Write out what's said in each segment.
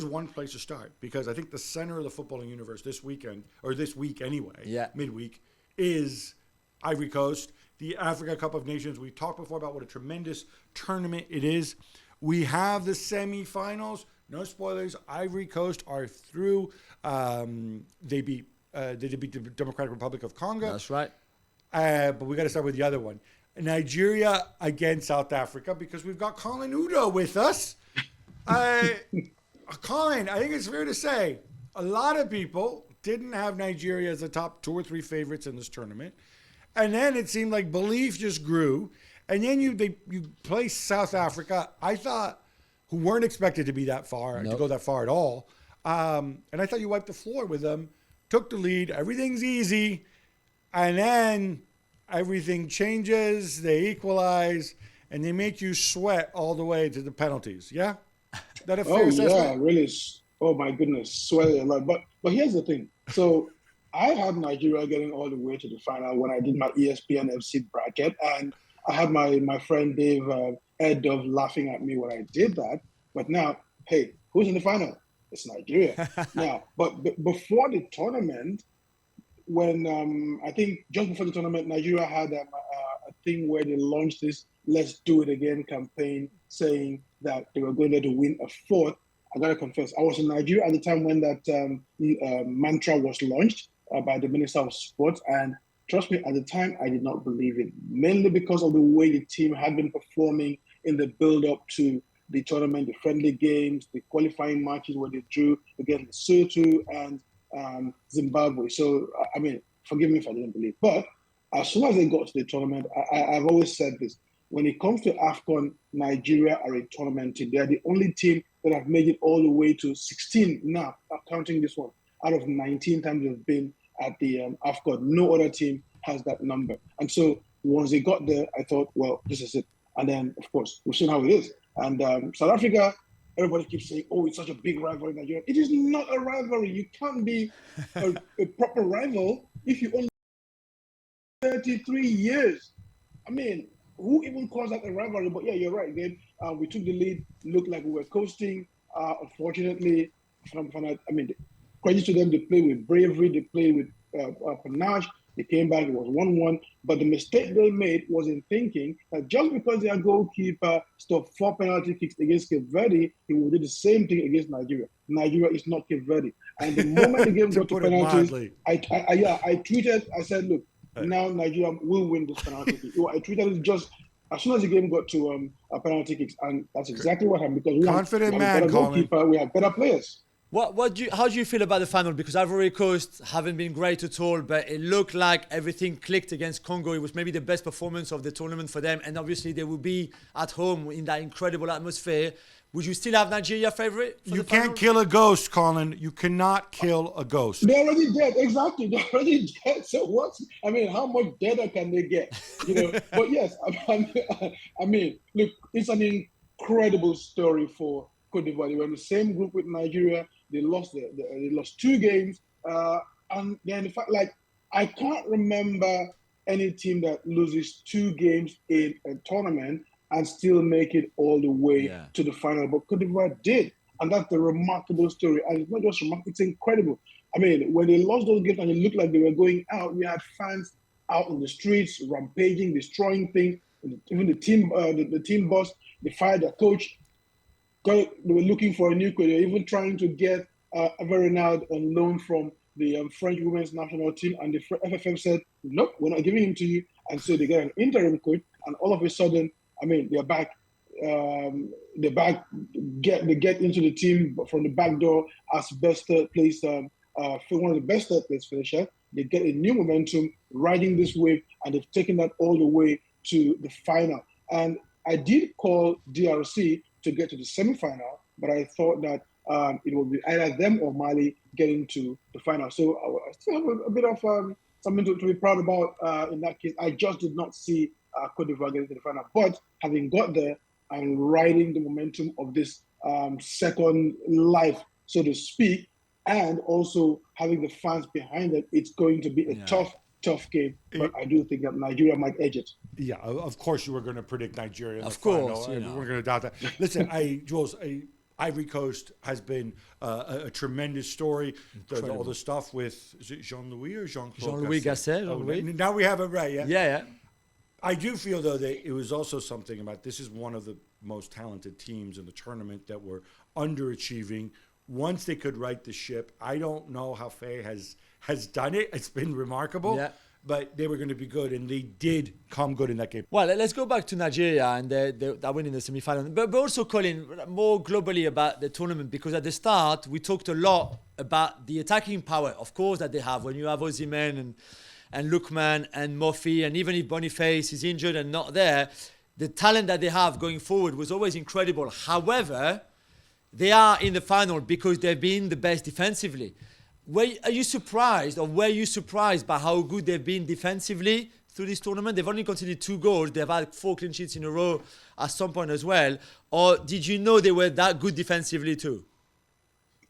there's one place to start because I think the center of the footballing universe this weekend, or this week anyway, midweek, is Ivory Coast, the Africa Cup of Nations. We talked before about what a tremendous tournament it is. We have the semifinals. No spoilers. Ivory Coast are through. They beat the Democratic Republic of Congo. That's right. But we got to start with the other one. Nigeria against South Africa because we've got Colin Udoh with us. Colin, I think it's fair to say a lot of people didn't have Nigeria as the top 2 or 3 favorites in this tournament. And then it seemed like belief just grew. And then you play South Africa, I thought, who weren't expected to be that far, to go that far at all. And I thought you wiped the floor with them, took the lead, everything's easy. And then everything changes, they equalize, and they make you sweat all the way to the penalties. Yeah? That a fair assessment? Yeah, really. Oh my goodness, sweating a lot. But here's the thing. So I had Nigeria getting all the way to the final when I did my ESPN FC bracket, and I had my friend Dave Udoh laughing at me when I did that. But now, hey, who's in the final? It's Nigeria. Now, but before the tournament, when I think just before the tournament, Nigeria had a thing where they launched this "Let's Do It Again" campaign, saying that they were going there to win a 4th. I gotta confess, I was in Nigeria at the time when that mantra was launched by the Minister of Sports, and trust me, at the time I did not believe it, mainly because of the way the team had been performing in the build-up to the tournament, the friendly games, the qualifying matches where they drew against Lesotho and Zimbabwe. So, I mean, forgive me if I didn't believe. But as soon as they got to the tournament, I've always said this. When it comes to AFCON, Nigeria are a tournament team. They are the only team that have made it all the way to 16 now, counting this one, out of 19 times they've been at the AFCON. No other team has that number. And so once they got there, I thought, well, this is it. And then, of course, we've seen how it is. And South Africa, everybody keeps saying, oh, it's such a big rivalry in Nigeria. It is not a rivalry. You can't be a proper rival if you only 33 years. I mean, who even calls that a rivalry? But yeah, you're right, Gabe. We took the lead, looked like we were coasting. Unfortunately, I mean, credit to them, they played with bravery, they played with panache. They came back, it was 1-1. But the mistake they made was in thinking that just because their goalkeeper stopped 4 penalty kicks against Cape Verde, he will do the same thing against Nigeria. Nigeria is not Cape Verde. And the moment the game got to penalties, I tweeted, I said, look, now Nigeria will win this penalty kick. I tweeted it just as soon as the game got to penalty kicks, and that's exactly what happened because we have a better goalkeeper, we have better players. How do you feel about the final? Because Ivory Coast haven't been great at all, but it looked like everything clicked against Congo. It was maybe the best performance of the tournament for them, and obviously they will be at home in that incredible atmosphere. Would you still have Nigeria favorite? You can't kill a ghost, Colin. You cannot kill a ghost. They're already dead. Exactly. They're already dead. So how much deader can they get? But yes, I mean, look, it's an incredible story for Cote d'Ivoire. They were in the same group with Nigeria. They lost they lost 2 games. And then in fact, like, I can't remember any team that loses 2 games in a tournament and still make it all the way to the final. But Cote d'Ivoire did. And that's the remarkable story. And it's not just remarkable, it's incredible. I mean, when they lost those games and it looked like they were going out, we had fans out on the streets, rampaging, destroying things. Even the team boss, they fired their coach. They were looking for a new coach. They were even trying to get Renard on loan from the French women's national team. And the FFM said, nope, we're not giving him to you. And so they get an interim coach. And all of a sudden, I mean, they're back. They get into the team from the back door as best third place, one of the best third place finisher. They get a new momentum, riding this wave, and they've taken that all the way to the final. And I did call DRC to get to the semifinal, but I thought that it would be either them or Mali getting to the final. So I still have a bit of something to be proud about in that case. I just did not see Cote d'Ivoire getting to the final. But having got there and riding the momentum of this second life, so to speak, and also having the fans behind it, it's going to be a tough game. But I do think that Nigeria might edge it. Yeah, of course you were going to predict Nigeria in the final. We're going to doubt that. Listen, Jules, Ivory Coast has been a tremendous story. All the stuff with, is it Jean-Louis or Jean-Claude Jean-Louis Gasset. Gasset? Now we have it right, yeah? Yeah. I do feel, though, that it was also something about this is one of the most talented teams in the tournament that were underachieving. Once they could right the ship, I don't know how Faye has done it. It's been remarkable. Yeah. But they were going to be good, and they did come good in that game. Well, let's go back to Nigeria and that win in the semi-final. But also, Colin, more globally about the tournament, because at the start, we talked a lot about the attacking power, of course, that they have. When you have Osimhen and Lookman and Murphy, and even if Boniface is injured and not there, the talent that they have going forward was always incredible. However, they are in the final because they've been the best defensively. Were you surprised by how good they've been defensively through this tournament? They've only conceded 2 goals. They've had 4 clean sheets in a row at some point as well. Or did you know they were that good defensively too?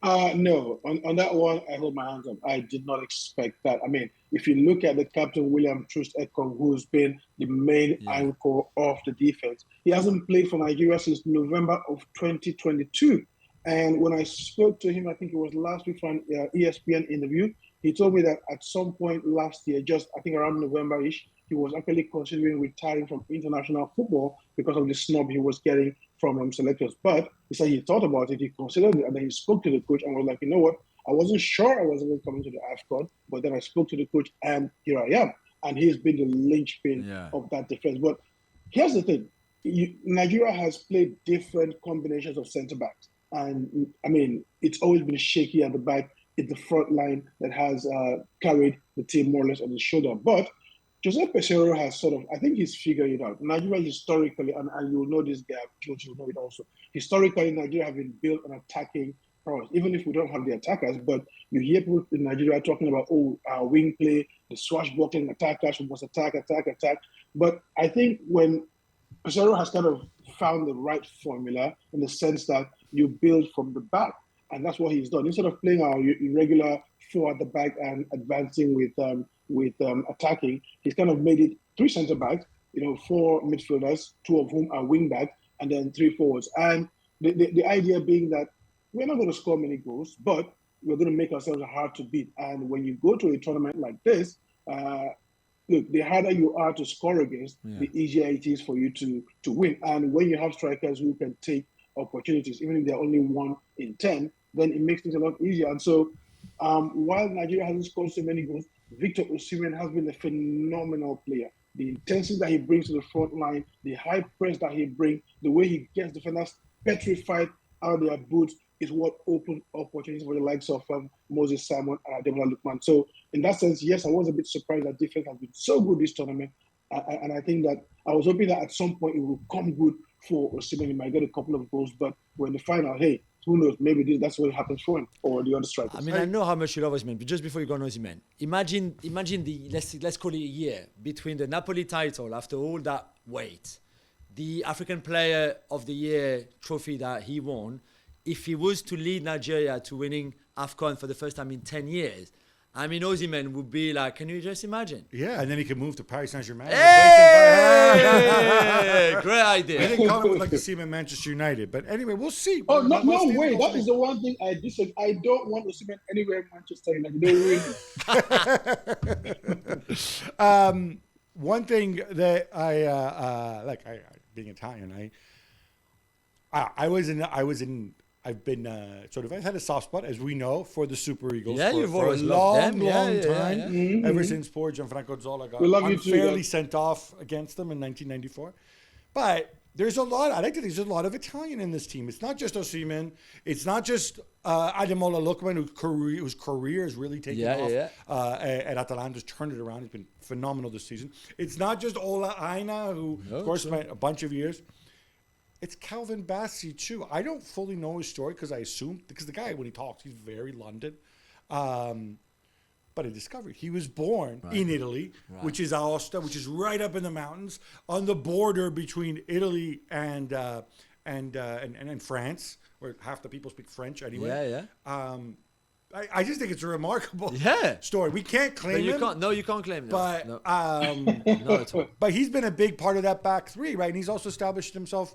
No. On that one, I hold my hands up. I did not expect that. I mean, if you look at the captain, William Troost-Ekong, who's been the main anchor of the defense, he hasn't played for Nigeria since November of 2022. And when I spoke to him, I think it was last week for an ESPN interview, he told me that at some point last year, just I think around November-ish, he was actually considering retiring from international football because of the snub he was getting from selectors. But he said he thought about it, he considered it, and then he spoke to the coach and was like, you know what, I wasn't sure I was even coming to the AFCON, but then I spoke to the coach and here I am. And he's been the linchpin of that defense. But here's the thing, Nigeria has played different combinations of centre-backs. And I mean, it's always been shaky at the back. It's the front line that has carried the team more or less on his shoulder. But Jose Peseiro has sort of, I think he's figured it out. Nigeria historically, and you'll know this, Gab Juls, you'll know it also. Historically, Nigeria have been built on attacking prowess, even if we don't have the attackers. But you hear people in Nigeria talking about, wing play, the swashbuckling attackers who must attack. But I think when Peseiro has kind of found the right formula in the sense that you build from the back, and that's what he's done. Instead of playing our irregular 4 at the back and advancing with attacking, he's kind of made it 3 centre backs, 4 midfielders, 2 of whom are wing backs, and then 3 forwards. And the idea being that we're not going to score many goals, but we're going to make ourselves hard to beat. And when you go to a tournament like this, look, the harder you are to score against, the easier it is for you to win. And when you have strikers who can take opportunities, even if they're only 1 in 10, then it makes things a lot easier. And so while Nigeria hasn't scored so many goals, Victor Osimhen has been a phenomenal player. The intensity that he brings to the front line, the high press that he brings, the way he gets defenders petrified out of their boots is what opens opportunities for the likes of Moses Simon and Ademola Lookman. So in that sense, yes, I was a bit surprised that defense has been so good this tournament. And I think that I was hoping that at some point it will come good for Osimhen. He might get a couple of goals, but when the final, hey, who knows? Maybe that's what happens for him or the other strikers. I mean, I know how much you love Osimhen, but just before you go on Osimhen, imagine the let's call it a year between the Napoli title after all that wait, the African Player of the Year trophy that he won. If he was to lead Nigeria to winning AFCON for the first time in 10 years, I mean, Osimhen would be like, can you just imagine? Yeah, and then he could move to Paris Saint-Germain. Hey! Great idea. I think Colin would like to see him in Manchester United. But anyway, we'll see. Oh, no way. That is the one thing I disagree. I don't want Osimhen anywhere in Manchester United. One thing that I being Italian, I've had a soft spot, as we know, for the Super Eagles. Yeah, you've always loved them. Long time. Yeah. Mm-hmm. Ever since poor Gianfranco Zola got unfairly sent off against them in 1994. But there's a lot of Italian in this team. It's not just Osimhen. It's not just Ademola Lookman, whose career has really taken off at Atalanta, has turned it around. He's been phenomenal this season. It's not just Ola Aina, who, of course, spent a bunch of years. It's Calvin Bassey, too. I don't fully know his story because the guy, when he talks, he's very London. But I discovered he was born in Italy, which is Aosta, which is right up in the mountains on the border between Italy and France, where half the people speak French anyway. I just think it's a remarkable story. We can't claim him. You can't claim him. But, no. Not at all. But he's been a big part of that back three, right? And he's also established himself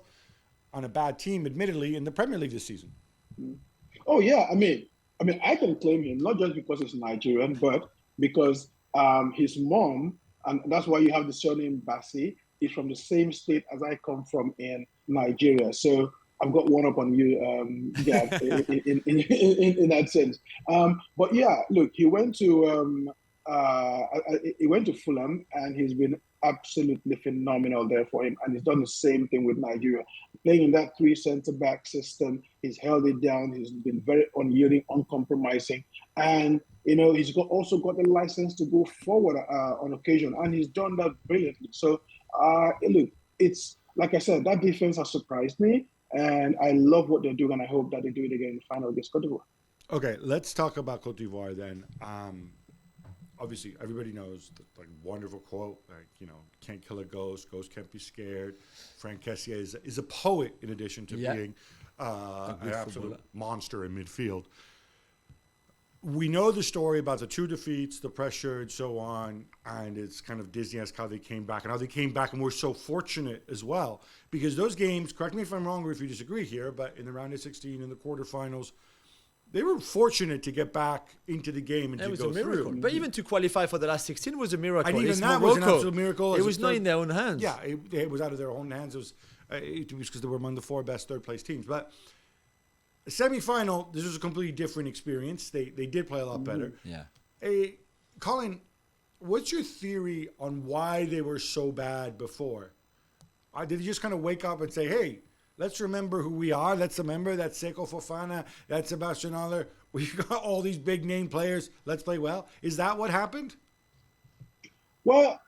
on a bad team, admittedly, in the Premier League this season. Oh yeah, I can claim him not just because he's Nigerian, but because his mom, and that's why you have the surname Bassi, is from the same state as I come from in Nigeria. So I've got one up on you, Gab, in that sense. But yeah, look, he went to Fulham, and he's been absolutely phenomenal there for him, and he's done the same thing with Nigeria playing in that three centre back system. He's held it down. He's been very unyielding, uncompromising, and he's also got the license to go forward on occasion, and he's done that brilliantly. So, look, it's like I said, that defense has surprised me, and I love what they're doing, and I hope that they do it again in the final against Cote d'Ivoire. Okay, let's talk about Cote d'Ivoire then. Obviously, everybody knows the wonderful quote, can't kill a ghost, ghost can't be scared. Frank Kessié is a poet in addition to being an absolute monster in midfield. We know the story about the two defeats, the pressure, and so on, and it's kind of Disney-esque how they came back, and how they came back and were so fortunate as well. Because those games, correct me if I'm wrong or if you disagree here, but in the round of 16, in the quarterfinals, they were fortunate to get back into the game and to go through. But even to qualify for the last 16 was a miracle. And even it's that Morocco. was an absolute miracle. It was not in their own hands. Yeah, it was out of their own hands. It was because they were among the four best third-place teams. But the semifinal, this was a completely different experience. They did play a lot better. Yeah. Colin, what's your theory on why they were so bad before? Did they just kind of wake up and say, hey, let's remember who we are. Let's remember that Seko Fofana, that Sebastian Aller. We've got all these big name players. Let's play well. Is that what happened? Well,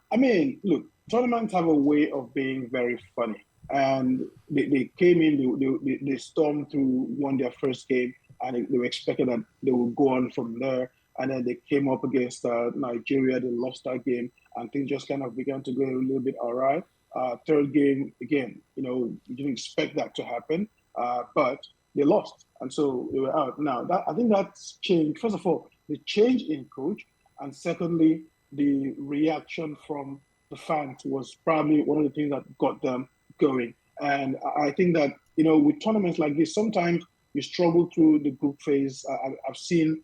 look, tournaments have a way of being very funny. And they came in, they stormed through, won their first game, and they were expecting that they would go on from there. And then they came up against Nigeria. They lost that game, and things just kind of began to go a little bit awry. Third game, again, you didn't expect that to happen, but they lost. And so they were out. Now, I think that's changed. First of all, the change in coach, and secondly, the reaction from the fans was probably one of the things that got them going. And I think that, with tournaments like this, sometimes you struggle through the group phase. I've seen,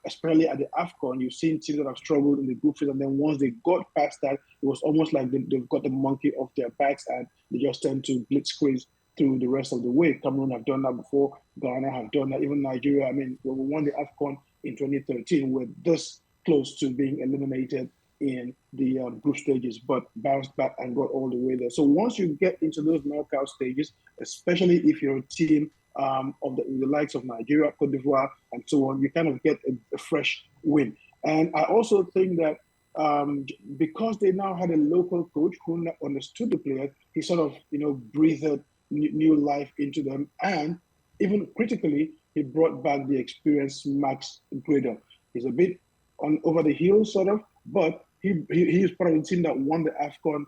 especially at the AFCON, you've seen teams that have struggled in the group phase, and then once they got past that, it was almost like they've got the monkey off their backs, and they just tend to blitzkrieg through the rest of the way. Cameroon have done that before. Ghana have done that. Even Nigeria, when we won the AFCON in 2013, we're this close to being eliminated in the group stages, but bounced back and got all the way there. So once you get into those knockout stages, especially if you're a team of the likes of Nigeria, Cote d'Ivoire, and so on, you kind of get a fresh win. And I also think that because they now had a local coach who understood the players, he sort of, breathed new life into them. And even critically, he brought back the experienced Max Grader. He's a bit over the hill, sort of, but he's part of the team that won the AFCON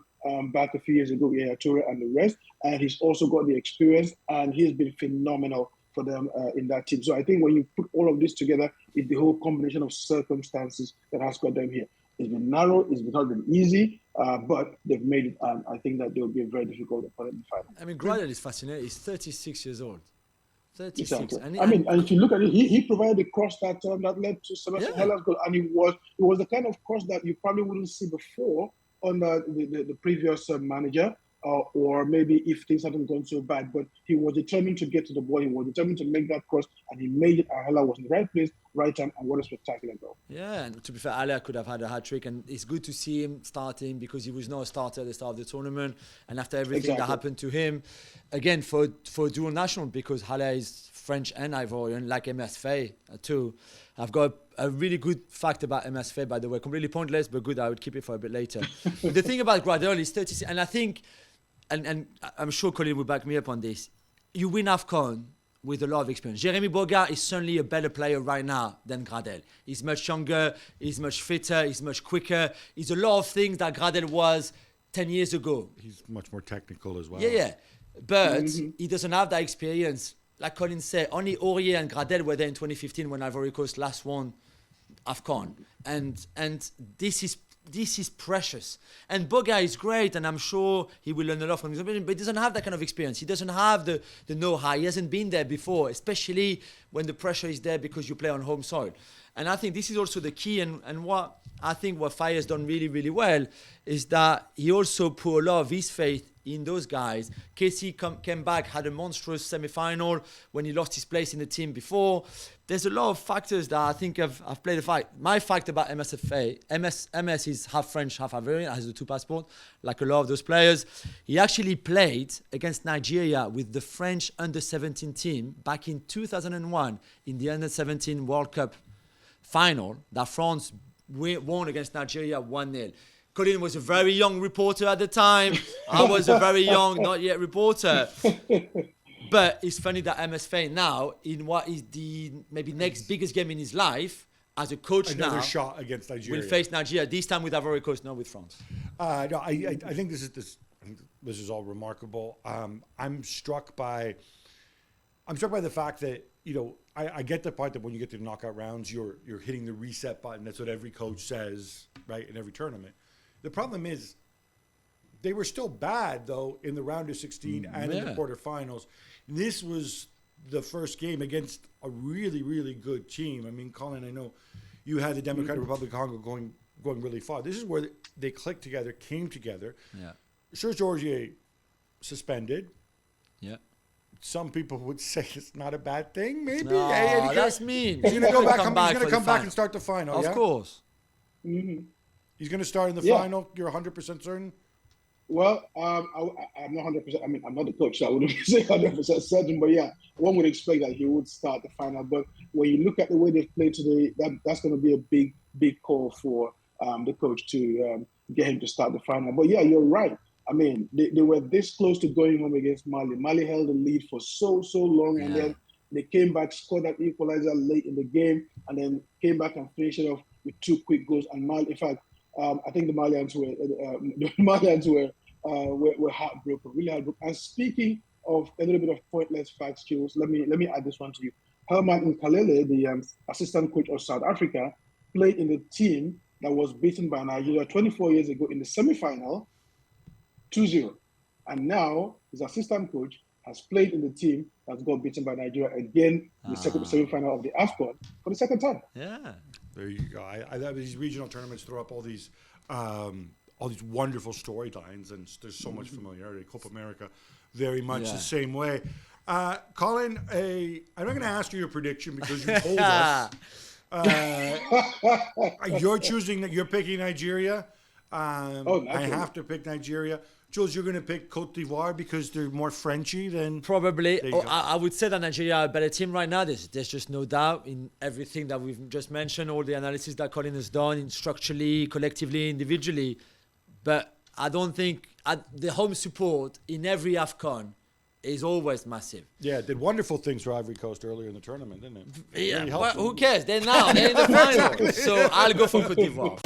back a few years ago, Yaya Toure and the rest. And he's also got the experience, and he's been phenomenal for them in that team. So I think when you put all of this together, it's the whole combination of circumstances that has got them here. It's been narrow, it's not been easy, but they've made it, and I think that they'll be a very difficult opponent in the final. Gradel is fascinating. He's 36 years old. 36. Exactly. And and if you look at it, he provided the cross that led to Sebastian Heller's goal, and it was the kind of cross that you probably wouldn't see before under the previous manager, or maybe if things hadn't gone so bad. But he was determined to get to the ball. He was determined to make that cross, and he made it. And Heller was in the right place, right time, and what a spectacular goal. Yeah, and to be fair, Haller could have had a hat-trick, and it's good to see him starting because he was not a starter at the start of the tournament. And after everything that happened to him, again, for dual national, because Haller is French and Ivorian, like MS Faye too. I've got a really good fact about MS Faye, by the way, completely pointless, but good. I would keep it for a bit later. But the thing about Gradel is 36, and I think, and I'm sure Colin will back me up on this, you win AFCON with a lot of experience. Jeremy Boga is certainly a better player right now than Gradel. He's much younger, he's much fitter, he's much quicker. He's a lot of things that Gradel was 10 years ago. He's much more technical as well. Yeah. But he doesn't have that experience. Like Colin said, only Aurier and Gradel were there in 2015 when Ivory Coast last won AFCON. And this is this is precious. And Boga is great, and I'm sure he will learn a lot from his opinion, but he doesn't have that kind of experience. He doesn't have the know-how. He hasn't been there before, especially when the pressure is there because you play on home soil. And I think this is also the key, and what I think what Faye has done really, really well is that he also put a lot of his faith in those guys. Casey came back, had a monstrous semi-final when he lost his place in the team before. There's a lot of factors that I think I've played a fight. My fact about MS is half French, half Ivorian, has the two passports, like a lot of those players. He actually played against Nigeria with the French under-17 team back in 2001 in the under-17 World Cup final that France won against Nigeria 1-0. Colin was a very young reporter at the time. I was a very young, not yet reporter. But it's funny that MS Faye now, in what is the maybe next biggest game in his life, as a coach Another now, shot against Nigeria. will face Nigeria, this time with Ivory Coast, not with France. No, I think this is all remarkable. I'm struck by the fact that, you know, I get the part that when you get to the knockout rounds, you're hitting the reset button. That's what every coach says, right, in every tournament. The problem is they were still bad, though, in the round of 16 and in the quarterfinals. This was the first game against a really, really good team. I mean, Colin, I know you had the Democratic Republic of Congo going really far. This is where they clicked together, came together. Yeah. Sure, Georgier suspended. Yeah. Some people would say it's not a bad thing, maybe. No, Hey, that's mean. He's going to go back. He's going for to come the back final. and start the final. Of course. Mm-hmm. He's going to start in the final. You're 100% certain. Well, I'm not 100%. I mean, I'm not the coach, so I wouldn't say 100% certain. But yeah, one would expect that he would start the final. But when you look at the way they've played today, that's going to be a big call for the coach to get him to start the final. But yeah, you're right. I mean, they were this close to going home against Mali. Mali held the lead for so long, and then they came back, scored that equalizer late in the game, and then came back and finished it off with 2 quick goals. And Mali, in fact, I think the Malians were heartbroken, really heartbroken. And speaking of a little bit of pointless facts, Jules, let me add this one to you. Herman Nkalele, the assistant coach of South Africa, played in the team that was beaten by Nigeria 24 years ago in the semi-final, 2-0. And now his assistant coach has played in the team that got beaten by Nigeria again in the second semi-final of the AFCON for the second time. Yeah. There you go. I these regional tournaments throw up all these wonderful storylines, and there's so much familiarity. Copa America, very much the same way. Colin, I'm not going to ask you your prediction because you told us. You're picking Nigeria. I have to pick Nigeria. Jules, you're going to pick Cote d'Ivoire because they're more Frenchy than... Probably. I would say that Nigeria are a better team right now. There's just no doubt in everything that we've just mentioned, all the analysis that Colin has done, structurally, collectively, individually. But I don't think the home support in every AFCON is always massive. Yeah, did wonderful things for Ivory Coast earlier in the tournament, didn't it? Yeah, well, who cares? They're in the final. So I'll go for Cote d'Ivoire.